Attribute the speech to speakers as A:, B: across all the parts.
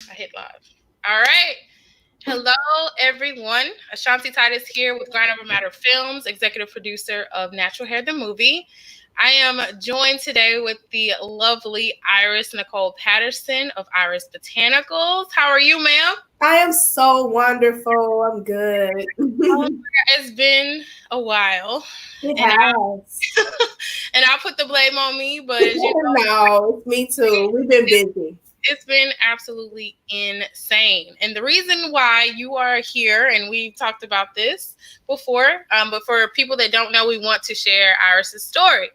A: I hit live. All right. Hello, everyone. Ashanti Titus here with Grind Over Matter Films, executive producer of Natural Hair the Movie. I am joined today with the lovely Iris Nicole Patterson of Iris Botanicals. How are you, ma'am?
B: I am so wonderful. I'm good.
A: Oh, it's been a while,
B: It
A: and
B: has.
A: I'll put the blame on me, but as you
B: No, it's me too. We've been busy.
A: it's been absolutely insane. And the reason why you are here, and we've talked about this before, but for people that don't know, we want to share Iris's story.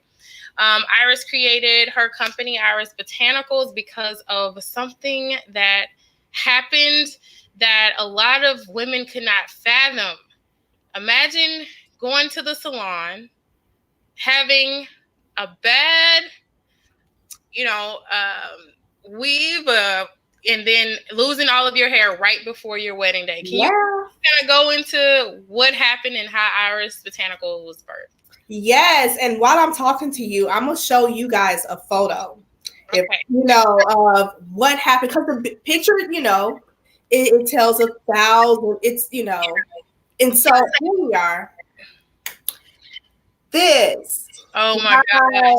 A: Iris created her company, Iris Botanicals, because of something that happened that a lot of women could not fathom. Imagine going to the salon, having a bad, you know, weave, and then losing all of your hair right before your wedding day. Can you
B: Yeah.
A: kind of go into what happened and how Iris Botanical was birthed?
B: Yes. And while I'm talking to you, I'm gonna show you guys a photo. If
A: Okay.
B: of what happened, because the picture, it tells 1,000. And so here we are. This,
A: Oh my gosh.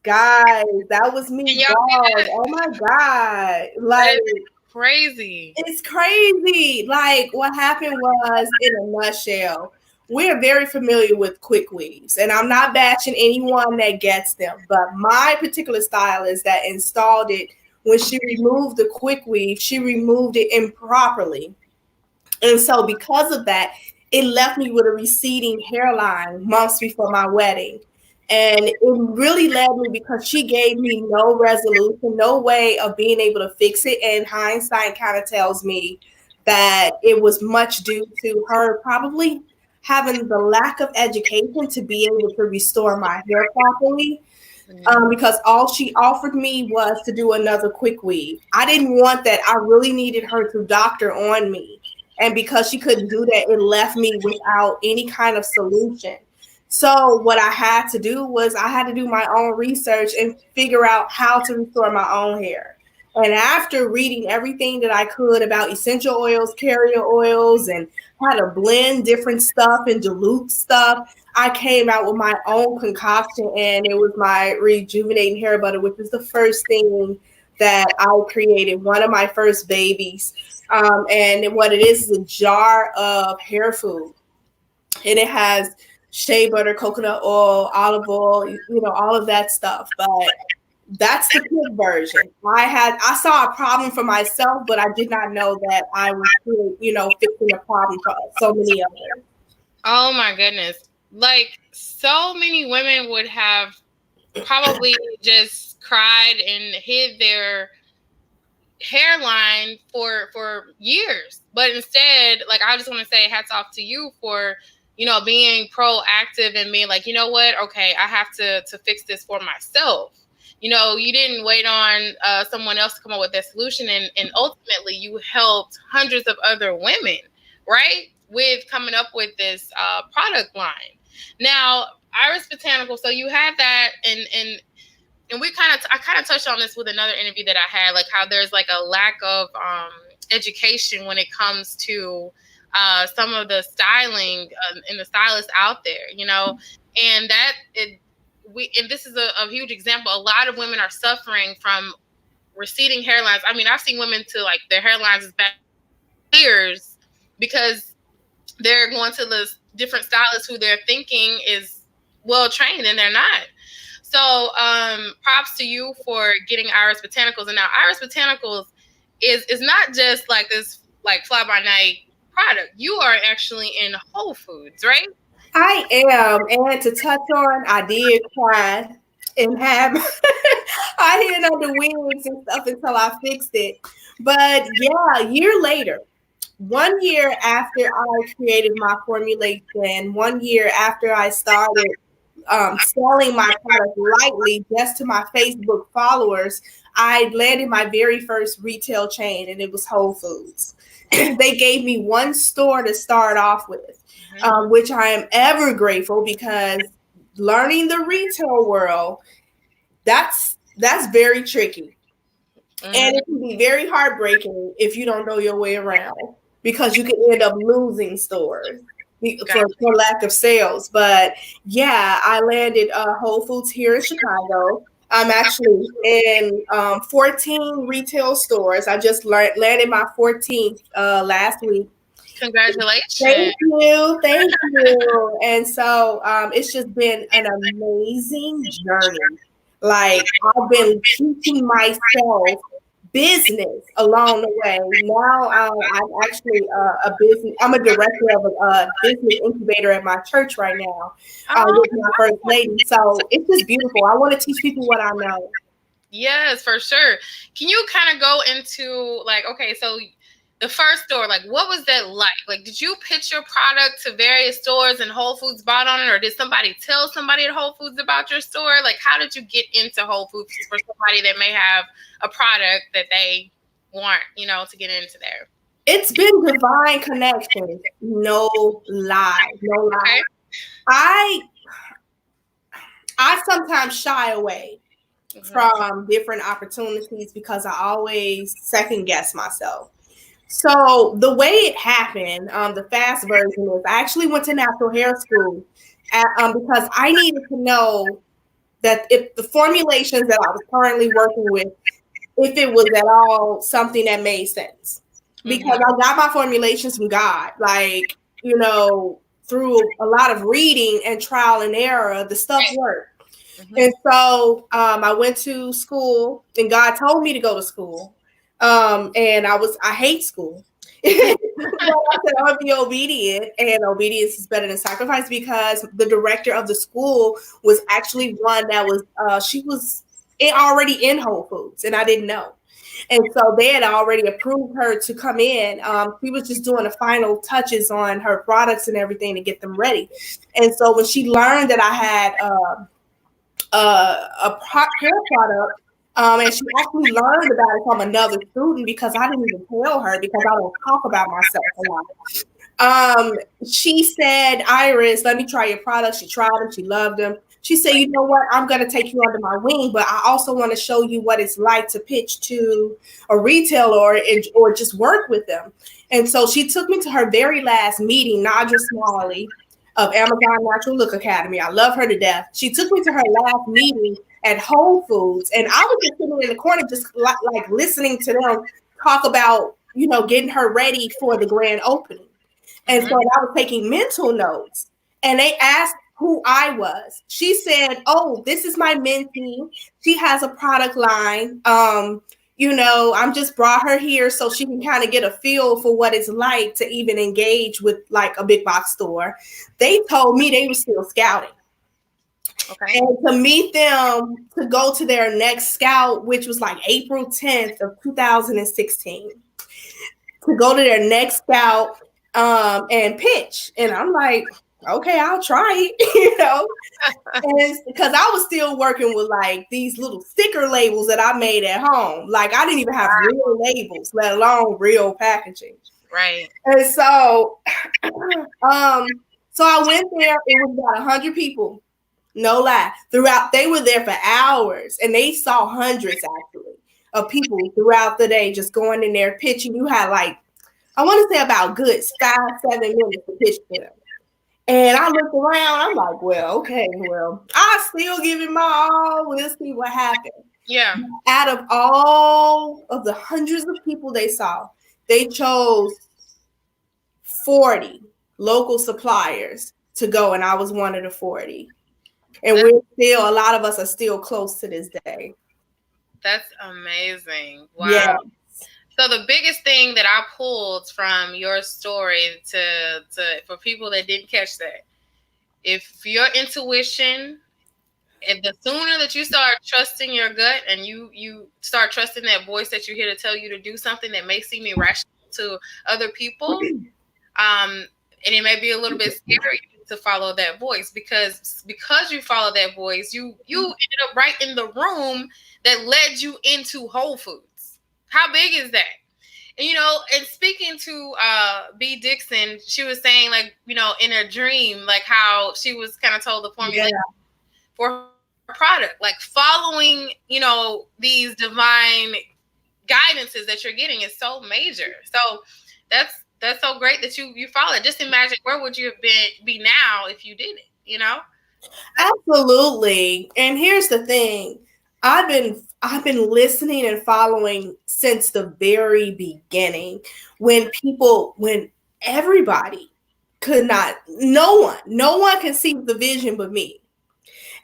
B: guys, that was me,
A: Can y'all see
B: bald.
A: that?
B: Oh my God,
A: That
B: like.
A: is crazy.
B: It's crazy. Like what happened was, in a nutshell, we're very familiar with quick weaves, and I'm not bashing anyone that gets them, but my particular stylist that installed it, when she removed the quick weave, she removed it improperly. And so because of that, it left me with a receding hairline months before my wedding. And it really led me because she gave me no resolution, no way of being able to fix it. And hindsight kind of tells me that it was much due to her probably having the lack of education to be able to restore my hair properly. Because all she offered me was to do another quick weave. I didn't want that. I really needed her to doctor on me. And because she couldn't do that, it left me without any kind of solution. So what I had to do was I had to do my own research and figure out how to restore my own hair. And after reading everything that I could about essential oils, carrier oils, and how to blend different stuff and dilute stuff, I came out with my own concoction, and it was my rejuvenating hair butter, which is the first thing that I created, one of my first babies. And what it is a jar of hair food, and it has shea butter, coconut oil, olive oil, all of that stuff. But that's the quick version. I saw a problem for myself, but I did not know that I was, fixing a problem for so many others.
A: Oh my goodness. Like, so many women would have probably just cried and hid their hairline for years, but instead, like, I just want to say hats off to you for being proactive and being like, you know what, okay, I have to fix this for myself. You didn't wait on someone else to come up with that solution, and ultimately you helped hundreds of other women, right, with coming up with this product line. Now, Iris Botanical, so you had that, and I kind of touched on this with another interview that I had, like how there's like a lack of education when it comes to some of the styling and the stylists out there, and this is a huge example. A lot of women are suffering from receding hairlines. I mean, I've seen women to like their hairlines is back years because they're going to the different stylists who they're thinking is well trained, and they're not. So props to you for getting Iris Botanicals. And now Iris Botanicals is not just like this like fly by night product. You are actually in Whole Foods, right?
B: I am, and to touch on, I did cry and have I hid under wigs and stuff until I fixed it. But yeah, a year later, 1 year after I created my formulation, 1 year after I started selling my product lightly just to my Facebook followers, I landed my very first retail chain, and it was Whole Foods. They gave me one store to start off with, which I am ever grateful, because learning the retail world, that's very tricky. And
A: Mm-hmm.
B: it can be very heartbreaking if you don't know your way around because you can end up losing stores
A: Got
B: for lack of sales. But yeah, I landed Whole Foods here in Chicago. I'm actually in 14 retail stores. I just landed my 14th last week.
A: congratulations.
B: Thank you. Thank you. And so it's just been an amazing journey. Like, I've been teaching myself business along the way. Now I'm actually a business, I'm a director of a business incubator at my church right now
A: Oh,
B: with my first lady. So it's just beautiful. I want to teach people what I know.
A: yes, for sure. Can you kind of go into like, okay, so the first store, like what was that like? Like, did you pitch your product to various stores and Whole Foods bought on it, or did somebody tell somebody at Whole Foods about your store? Like, how did you get into Whole Foods for somebody that may have a product that they want, to get into there?
B: It's been divine connections. No lie. No lie.
A: Okay.
B: I I sometimes shy away from different opportunities because I always second guess myself. So the way it happened, the fast version is I actually went to natural hair school because I needed to know that if the formulations that I was currently working with, if it was at all something that made sense. Because I got my formulations from God, like, through a lot of reading and trial and error, the stuff worked. And so I went to school, and God told me to go to school. And I hate school. But I said I'm gonna be obedient, and obedience is better than sacrifice because the director of the school was actually one that was she was already in Whole Foods, and I didn't know. And so they had already approved her to come in. She was just doing the final touches on her products and everything to get them ready. And so when she learned that I had hair product. And she actually learned about it from another student because I didn't even tell her because I don't talk about myself a lot. She said, Iris, let me try your products. She tried them. She loved them. She said, you know what? I'm going to take you under my wing, but I also want to show you what it's like to pitch to a retailer or just work with them. And so she took me to her very last meeting, Nadra Smalley of Amazon Natural Look Academy. I love her to death. She took me to her last meeting at Whole Foods, and I was just sitting in the corner, just like listening to them talk about, getting her ready for the grand opening. And so I was taking mental notes, and they asked who I was. She said, "Oh, this is my mentee. She has a product line. I'm just brought her here so she can kind of get a feel for what it's like to even engage with like a big box store." They told me they were still scouting. Okay. And to meet them, to go to their next scout, which was like April 10th of 2016, to go to their next scout and pitch. And I'm like, okay, I'll try it, and because I was still working with like these little sticker labels that I made at home. Like, I didn't even have real labels, let alone real packaging.
A: Right.
B: And so, so I went there. It was about 100 people. No lie. Throughout, they were there for hours, and they saw hundreds actually of people throughout the day just going in there pitching. You had like, I want to say about good 5-7 minutes to pitch to them. And I looked around, I'm like, well, okay, I still give it my all. We'll see what happens.
A: Yeah.
B: Out of all of the hundreds of people they saw, they chose 40 local suppliers to go, and I was one of the 40. And a lot of us are still close to this day.
A: That's amazing. Wow. Yeah. So the biggest thing that I pulled from your story to for people that didn't catch that, if your intuition, if the sooner that you start trusting your gut and you start trusting that voice that you hear to tell you to do something that may seem irrational to other people, and it may be a little bit scary to follow that voice because you follow that voice, you ended up right in the room that led you into Whole Foods. How big is that? And, and speaking to B. Dixon, she was saying, like, in her dream, like how she was kind of told the formula for her product, like following, these divine guidances that you're getting is so major. So that's so great that you follow it. Just imagine where would you have be now if you didn't, you know?
B: Absolutely. And here's the thing. I've been listening and following since the very beginning when everybody could not no one can see the vision but me.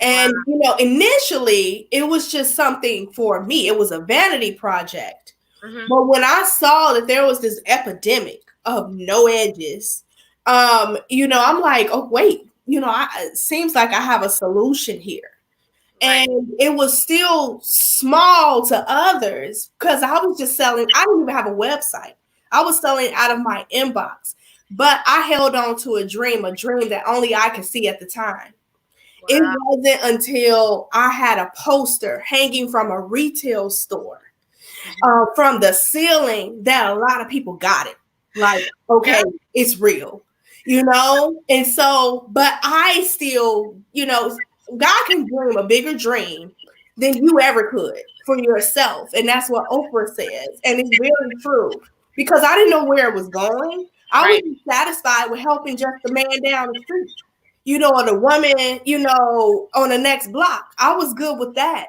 A: Wow.
B: And initially it was just something for me. It was a vanity project.
A: Mm-hmm.
B: But when I saw that there was this epidemic of no edges, I'm like, oh wait, it seems like I have a solution here.
A: Right.
B: And it was still small to others because I was just selling. I didn't even have a website. I was selling out of my inbox, but I held on to a dream that only I could see at the time. It
A: Wow.
B: wasn't until I had a poster hanging from a retail store from the ceiling that a lot of people got it. Like, okay,
A: Yeah.
B: it's real, And so, but I still, God can dream a bigger dream than you ever could for yourself. And that's what Oprah says. And it's very true because I didn't know where it was going. I
A: Right.
B: was satisfied with helping just the man down the street, or the woman, on the next block. I was good with that.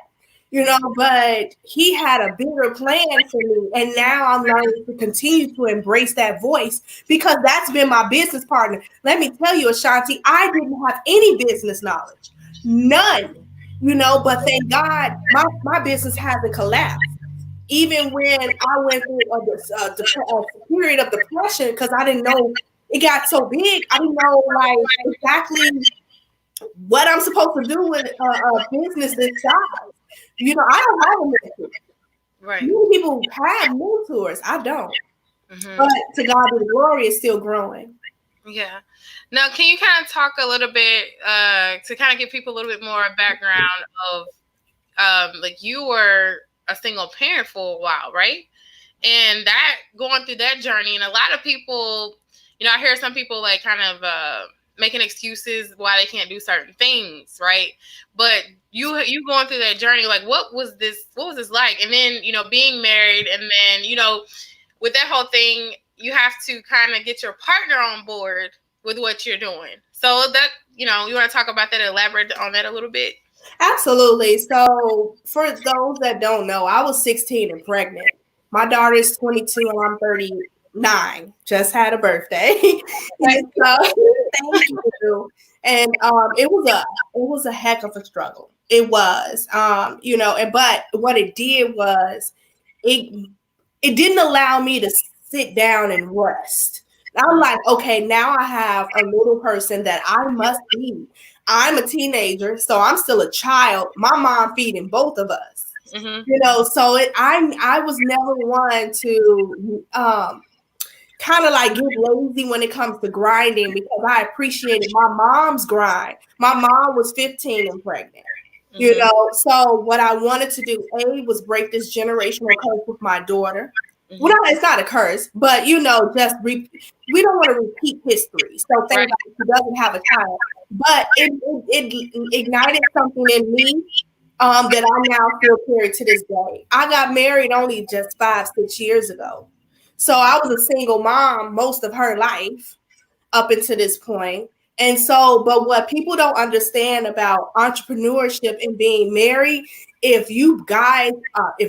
B: But he had a bigger plan for me. And now I'm learning to continue to embrace that voice because that's been my business partner. Let me tell you, Ashanti, I didn't have any business knowledge, none, but thank God my business hasn't collapsed. Even when I went through a period of depression because I didn't know it got so big, I didn't know like exactly what I'm supposed to do with a business this size. I don't have a mentor.
A: Right.
B: Many people have mentors. I don't.
A: Mm-hmm.
B: But to God be the glory, is still growing.
A: Yeah. Now, can you kind of talk a little bit to kind of give people a little bit more background of like you were a single parent for a while, right? And that going through that journey, and a lot of people, I hear some people like kind of making excuses why they can't do certain things, right? But you going through that journey, like what was this like? And then, being married, and then, with that whole thing, you have to kind of get your partner on board with what you're doing. So that, you want to talk about that, elaborate on that a little bit?
B: Absolutely. So for those that don't know, I was 16 and pregnant. My daughter's 22 and I'm 39. Just had a birthday. And so thank you. And it was a heck of a struggle. It was. But what it did was it it didn't allow me to sit down and rest. I'm like, okay, now I have a little person that I must feed. I'm a teenager, so I'm still a child. My mom feeding both of us.
A: Mm-hmm.
B: So I was never one to kind of like get lazy when it comes to grinding because I appreciated my mom's grind. My mom was 15 and pregnant. So what I wanted to do, was break this generational curse with my daughter.
A: Mm-hmm.
B: Well, it's not a curse, but we don't want to repeat history. So thank God she doesn't have a child. But it ignited something in me that I now feel carried to this day. I got married only just 5-6 years ago. So I was a single mom most of her life up until this point. And so, but what people don't understand about entrepreneurship and being married, if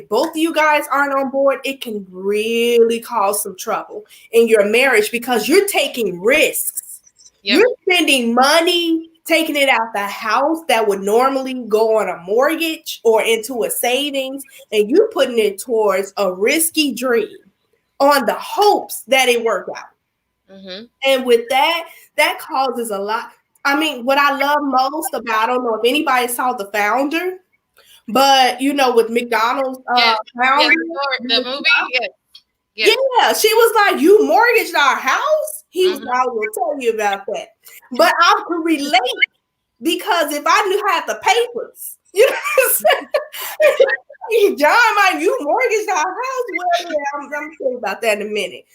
B: both of you guys aren't on board, it can really cause some trouble in your marriage because you're taking risks.
A: Yep.
B: You're spending money, taking it out the house that would normally go on a mortgage or into a savings, and you're putting it towards a risky dream on the hopes that it work out.
A: Mm-hmm.
B: And with that causes a lot. I mean, what I love most about, I don't know if anybody saw The Founder, but with McDonald's founder,
A: the movie,
B: yeah, she was like, "You mortgaged our house." He was like, "I will tell you about that," but I could relate because if I knew how the papers, John, you mortgaged our house. Well, yeah, I'm gonna tell you about that in a minute.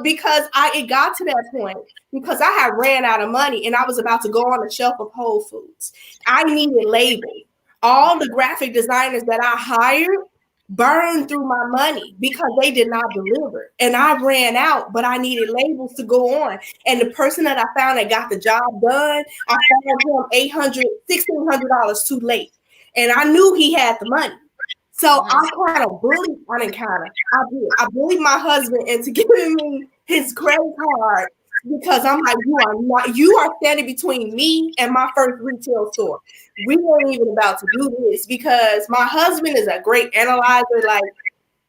B: Because it got to that point because I had ran out of money and I was about to go on the shelf of Whole Foods. I needed labels. All the graphic designers that I hired, burned through my money because they did not deliver. And I ran out, but I needed labels to go on. And the person that I found that got the job done, I found him $1,600 too late. And I knew he had the money. So I kind of bullied, I bullied my husband into giving me his credit card because I'm like, you are standing between me and my first retail store. We weren't even about to do this because my husband is a great analyzer. Like,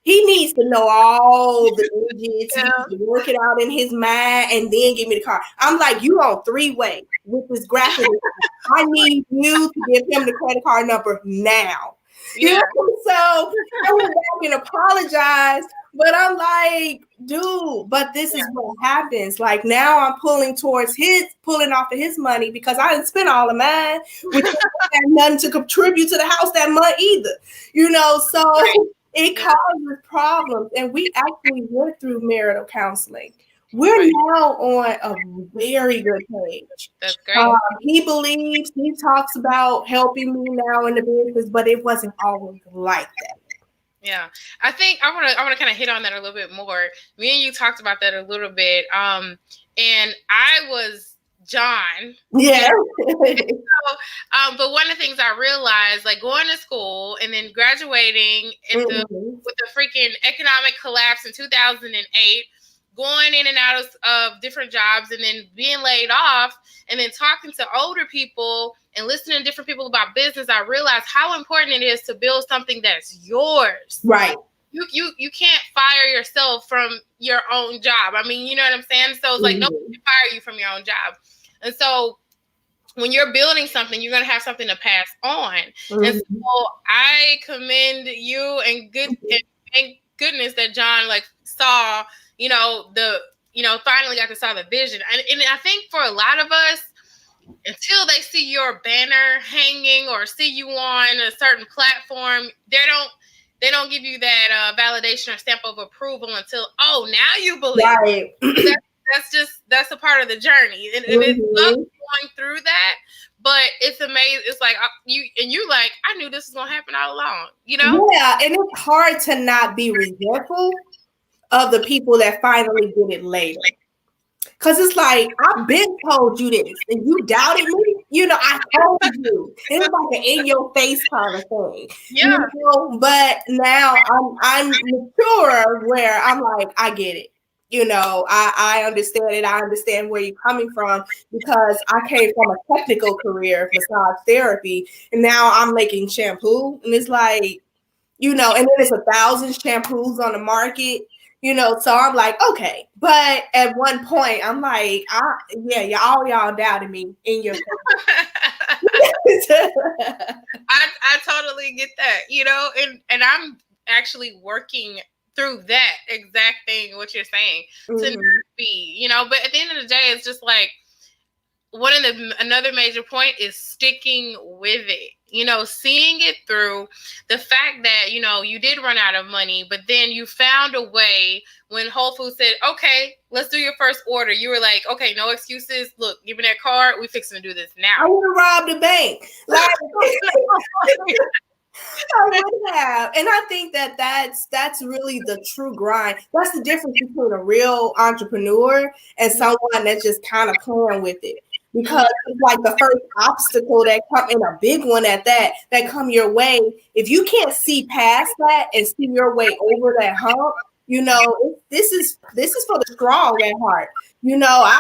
B: he needs to know all the digits. He needs to work it out in his mind and then give me the card. I'm like, you on 3-way with this graphic. I need you to give him the credit card number now. Yeah. You know? So I went back and apologized, but I'm like, dude, but this is what happens. Like, now I'm pulling off of his money because I didn't spend all of mine, which had nothing to contribute to the house that month either. You know, so it causes problems. And we actually went through marital counseling. We're now on a very good page.
A: That's great.
B: He talks about helping me now in the business, but it wasn't always like that.
A: Yeah, I think I want to kind of hit on that a little bit more. Me and you talked about that a little bit, and I was John.
B: Yeah.
A: So, but one of the things I realized, like going to school and then graduating with the freaking economic collapse in 2008. Going in and out of different jobs and then being laid off and then talking to older people and listening to different people about business, I realized how important it is to build something that's yours.
B: Right.
A: You can't fire yourself from your own job. I mean, you know what I'm saying? So it's like, nobody can fire you from your own job. And so when you're building something, you're going to have something to pass on. And so I commend you and thank goodness that John saw, finally got to saw the vision. And I think for a lot of us, until they see your banner hanging or see you on a certain platform, they don't give you that validation or stamp of approval until, now you believe.
B: Right.
A: That's a part of the journey. And it's going through that, but it's amazing. It's like you're like, I knew this was going to happen all along, you know?
B: Yeah, and it's hard to not be resentful of the people that finally did it later. Because it's like, I've been told you this and you doubted me. You know, I told you. It's like an in your face kind of thing.
A: Yeah.
B: You know? But now I'm mature where I'm like, I get it. You know, I understand it. I understand where you're coming from because I came from a technical career, massage therapy, and now I'm making shampoo. And it's like, you know, and then there's 1,000 shampoos on the market. You know, so I'm like, okay. But at one point, I'm like, y'all doubted me in your
A: I totally get that, you know, and I'm actually working through that exact thing, what you're saying, to not be, you know, but at the end of the day, it's just like, another major point is sticking with it, you know, seeing it through. The fact that, you know, you did run out of money, but then you found a way when Whole Foods said, okay, let's do your first order. You were like, okay, no excuses. Look, give me that card. We fixing to do this now.
B: I would have robbed a bank. Like, I would have. And I think that's really the true grind. That's the difference between a real entrepreneur and someone that's just kind of playing with it. Because it's like the first obstacle that come, and a big one at that come your way. If you can't see past that and see your way over that hump, you know, this is for the strong at heart. You know, I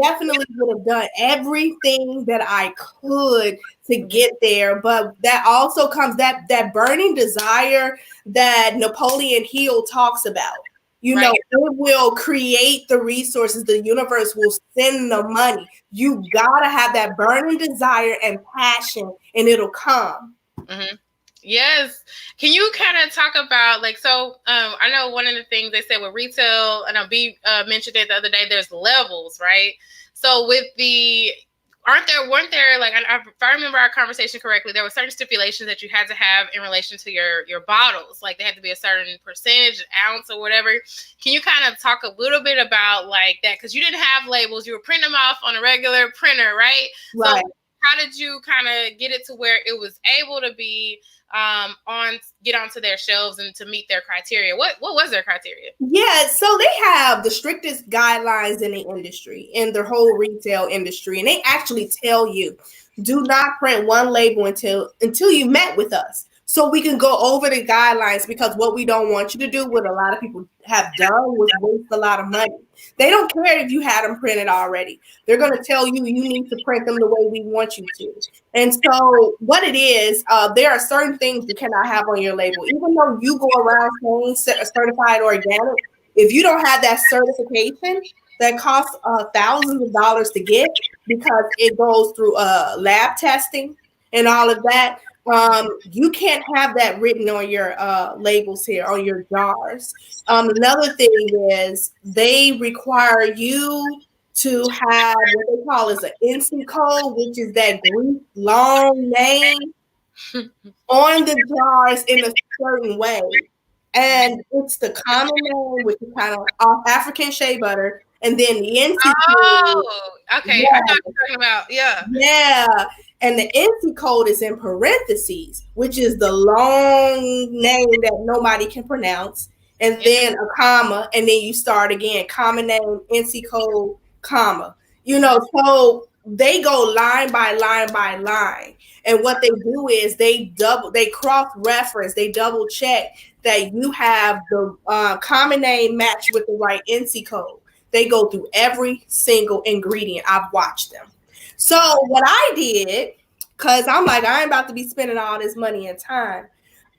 B: definitely would have done everything that I could to get there, but that also comes that burning desire that Napoleon Hill talks about. You know, it will create the resources. The universe will send the money. You gotta have that burning desire and passion, and it'll come.
A: Mm-hmm. Yes. Can you kind of talk about I know one of the things they said with retail, and B mentioned it the other day, there's levels, right? So with weren't there if I remember our conversation correctly, there were certain stipulations that you had to have in relation to your bottles, like they had to be a certain percentage, ounce or whatever. Can you kind of talk a little bit about like that? Because you didn't have labels, you were printing them off on a regular printer, right?
B: Right.
A: So how did you kind of get it to where it was able to be get onto their shelves and to meet their criteria? What was their criteria?
B: Yeah, so they have the strictest guidelines in the industry, in the whole retail industry, and they actually tell you, do not print one label until you met with us, so we can go over the guidelines. Because what we don't want you to do, what a lot of people have done, was waste a lot of money. They don't care if you had them printed already. They're going to tell you you need to print them the way we want you to. And so what it is, there are certain things you cannot have on your label. Even though you go around saying certified organic, if you don't have that certification, that costs thousands of dollars to get, because it goes through lab testing and all of that. You can't have that written on your labels here, on your jars. Another thing is they require you to have what they call is an NC code, which is that Greek long name on the jars in a certain way. And it's the common name, which is kind of African shea butter, and then the NC code.
A: Oh, okay. I know
B: Yeah,
A: what you're talking about. Yeah.
B: yeah. And the NC code is in parentheses, which is the long name that nobody can pronounce, and then a comma, and then you start again, common name, NC code, comma. So they go line by line by line. And what they do is they cross reference, they double check that you have the common name matched with the right NC code. They go through every single ingredient. I've watched them. So what I did, because I'm like, I ain't about to be spending all this money and time.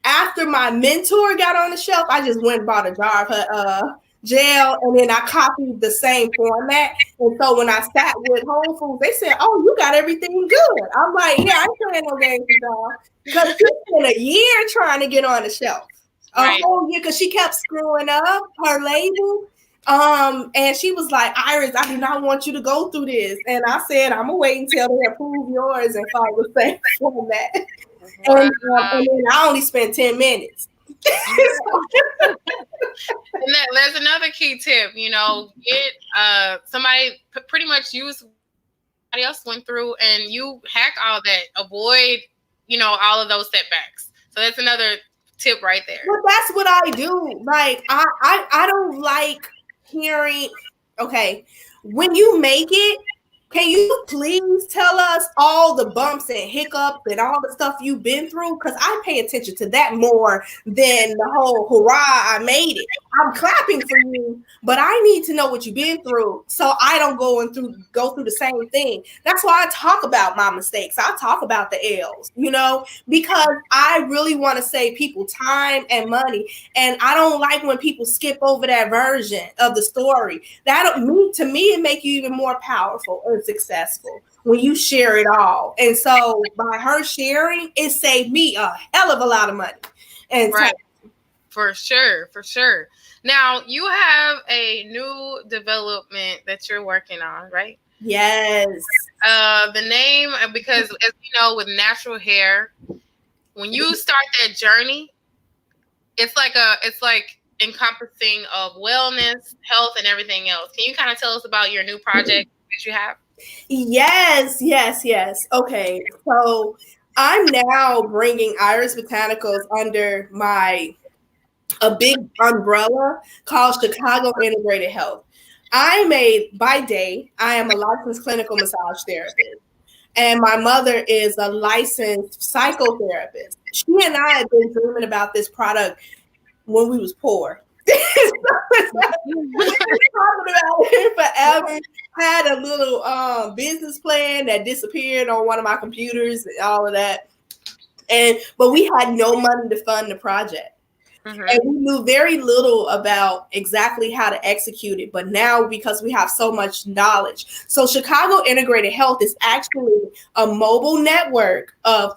B: After my mentor got on the shelf, I just went and bought a jar of her gel, and then I copied the same format. And so when I sat with Whole Foods, they said, "Oh, you got everything good." I'm like, "Yeah, I ain't playing no games with y'all," because it's been a year trying to get on the shelf, whole year, because she kept screwing up her label. And she was like, "Iris, I do not want you to go through this." And I said, "I'm gonna wait until they approve yours and follow the same format." And then I only spent 10 minutes.
A: And there's another key tip, get somebody pretty much use somebody else went through, and you hack all that. Avoid, all of those setbacks. So that's another tip right there.
B: Well, that's what I do. Like, I don't like hearing, okay, when you make it, can you please tell us all the bumps and hiccups and all the stuff you've been through? Because I pay attention to that more than the whole hurrah, I made it. I'm clapping for you, but I need to know what you've been through so I don't go through the same thing. That's why I talk about my mistakes. I talk about the L's, because I really want to save people time and money. And I don't like when people skip over that version of the story. To me, it make you even more powerful and successful when you share it all. And so by her sharing, it saved me a hell of a lot of money. And
A: right. For sure. Now you have a new development that you're working on, right?
B: Yes.
A: The name, because as you know, with natural hair, when you start that journey, it's like encompassing of wellness, health, and everything else. Can you kind of tell us about your new project that you have?
B: Yes. Okay, so I'm now bringing Iris Botanicals under a big umbrella called Chicago Integrated Health. I am a licensed clinical massage therapist, and my mother is a licensed psychotherapist. She and I have been dreaming about this product when we was poor. Talking about it forever. Had a little business plan that disappeared on one of my computers and all of that. But we had no money to fund the project. Mm-hmm. And we knew very little about exactly how to execute it. But now, because we have so much knowledge. So Chicago Integrated Health is actually a mobile network of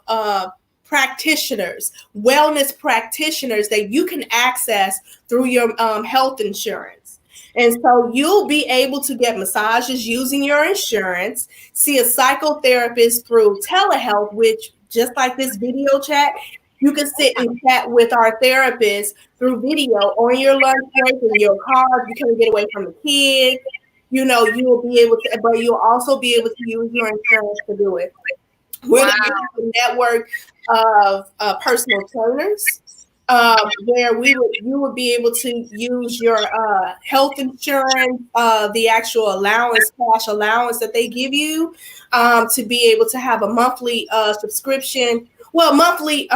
B: practitioners, wellness practitioners that you can access through your health insurance. And so you'll be able to get massages using your insurance, see a psychotherapist through telehealth, which just like this video chat, you can sit and chat with our therapist through video on your lunch break in your car. You can get away from the kids. You will be able to, but you'll also be able to use your insurance to do it. We're
A: Wow.
B: going to have a network of personal trainers where you would be able to use your health insurance, the actual allowance, cash allowance that they give you, to be able to have a monthly subscription. Well, monthly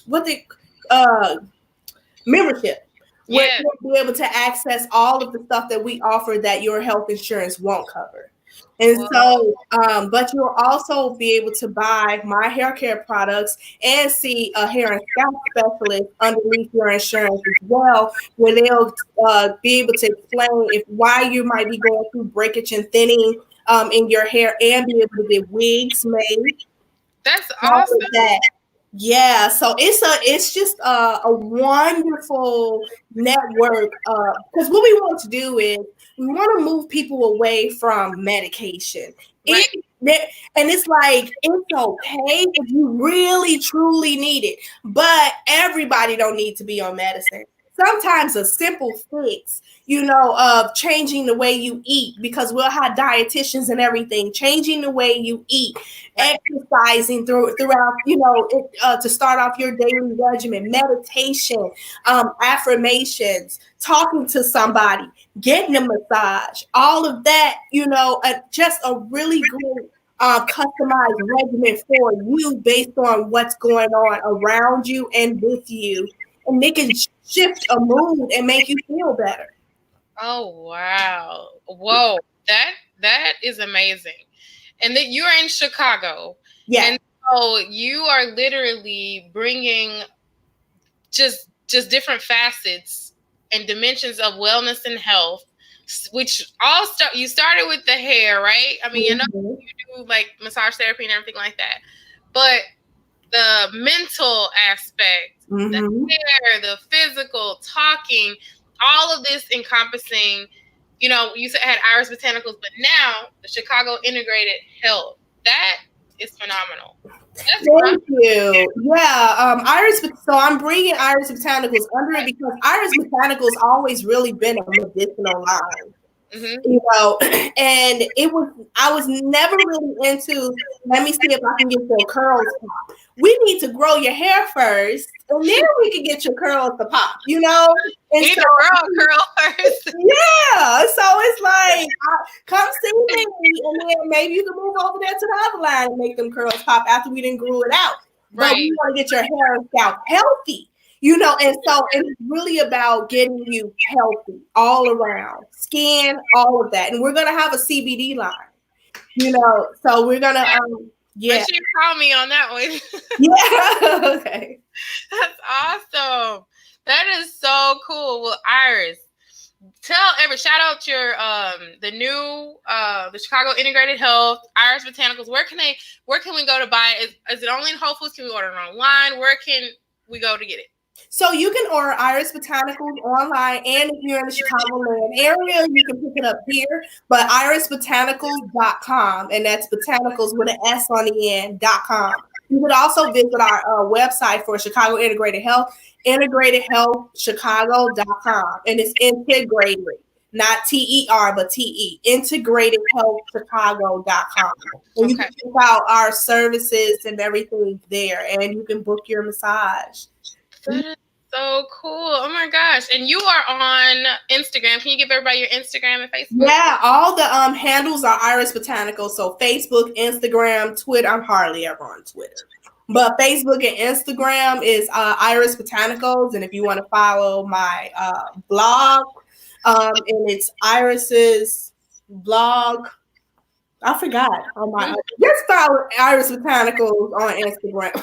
B: what they membership, where
A: Yeah.
B: you'll be able to access all of the stuff that we offer that your health insurance won't cover. And
A: Whoa.
B: so, but you'll also be able to buy my hair care products and see a hair and scalp specialist underneath your insurance as well, where they'll be able to explain if why you might be going through breakage and thinning in your hair, and be able to get wigs made,
A: That's
B: all
A: awesome.
B: of that. Yeah, so it's just a wonderful network. Because what we want to do is we want to move people away from medication.
A: Right.
B: And it's like it's okay if you really truly need it, but everybody don't need to be on medicine. Sometimes a simple fix, of changing the way you eat, because we'll have dietitians and everything, changing the way you eat,
A: Right.
B: exercising throughout, to start off your daily regimen, meditation, affirmations, talking to somebody, getting a massage, all of that, just a really great customized regimen for you based on what's going on around you and with you. And they can shift a mood and make you feel better.
A: Oh wow. Whoa. That is amazing. And that you're in Chicago.
B: Yeah.
A: And so you are literally bringing just different facets and dimensions of wellness and health, which all you started with the hair, right? I mean,
B: Mm-hmm.
A: you do like massage therapy and everything like that, but the mental aspect, the
B: Mm-hmm.
A: hair, the physical, talking, all of this encompassing, you said had Iris Botanicals, but now the Chicago Integrated Health. That is phenomenal. That's
B: Thank you. Yeah, Iris. So I'm bringing Iris Botanicals under it because Iris Botanicals always really been a medicinal line.
A: mm-hmm.
B: And I was never really into, let me see if I can get your curls pop. We need to grow your hair first, and then we can get your curls to pop, And
A: You need
B: so,
A: to curl first.
B: yeah, so it's like, come see me, and then maybe you can move over there to the other line and make them curls pop after we didn't grew it out. But
A: Right.
B: we want to get your hair and scalp healthy. And so it's really about getting you healthy all around, skin, all of that. And we're gonna have a CBD line, so we're gonna
A: Make
B: yeah.
A: sure you call me on that one.
B: Yeah. Okay.
A: That's awesome. That is so cool. Well, Iris, shout out your the new the Chicago Integrated Health, Iris Botanicals. Where can we go to buy it? Is it only in Whole Foods? Can we order it online? Where can we go to get it?
B: So you can order Iris Botanicals online, and if you're in the Chicagoland area, you can pick it up here. But irisbotanicals.com, and that's botanicals with an S on the end.com. You could also visit our website for Chicago Integrated Health, integratedhealthchicago.com, and it's integrated, not TER, but TE, integratedhealthchicago.com. And you
A: Okay.
B: can check out our services and everything there, and you can book your massage.
A: That is so cool. Oh my gosh. And you are on Instagram. Can you give everybody your Instagram and Facebook?
B: Yeah, all the handles are Iris Botanicals. So Facebook, Instagram, Twitter. I'm hardly ever on Twitter. But Facebook and Instagram is Iris Botanicals. And if you want to follow my blog, and it's Iris's blog. I forgot on my just follow Iris Botanicals on Instagram.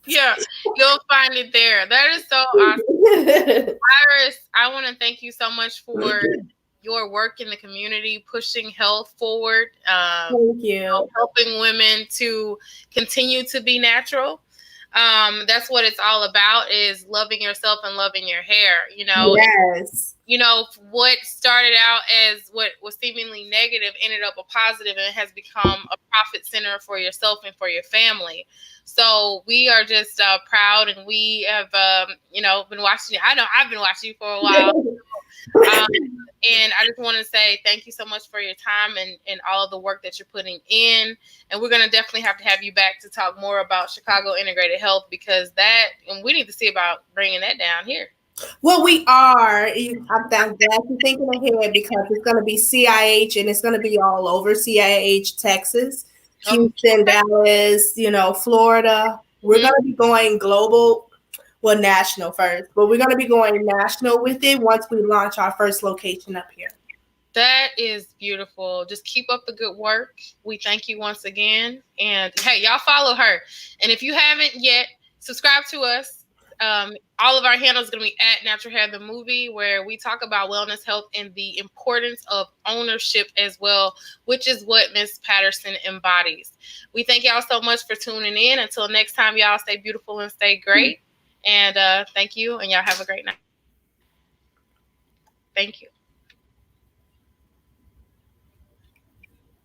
A: Yeah, you'll find it there. That is so awesome. Iris, I want to thank you so much for your work in the community, pushing health forward.
B: Thank you.
A: Helping women to continue to be natural. That's what it's all about, is loving yourself and loving your hair.
B: Yes.
A: What started out as what was seemingly negative ended up a positive, and has become a profit center for yourself and for your family. So we are just proud, and we have, been watching you. I know I've been watching you for a while. Um, and I just want to say thank you so much for your time and all of the work that you're putting in. And we're going to definitely have to have you back to talk more about Chicago Integrated Health, because and we need to see about bringing that down here.
B: Well, we are. I'm glad you're thinking ahead because it's going to be CIH and it's going to be all over CIH, Texas,
A: Oh,
B: Houston,
A: okay.
B: Dallas, Florida. We're
A: Mhm.
B: going to be going global, well, national first, but we're going to be going national with it once we launch our first location up here.
A: That is beautiful. Just keep up the good work. We thank you once again. And hey, y'all follow her. And if you haven't yet, subscribe to us. All of our handles are going to be at Natural Hair the Movie, where we talk about wellness, health, and the importance of ownership as well, which is what Miss Patterson embodies. We thank y'all so much for tuning in. Until next time, y'all stay beautiful and stay great. And thank you. And y'all have a great night. Thank you.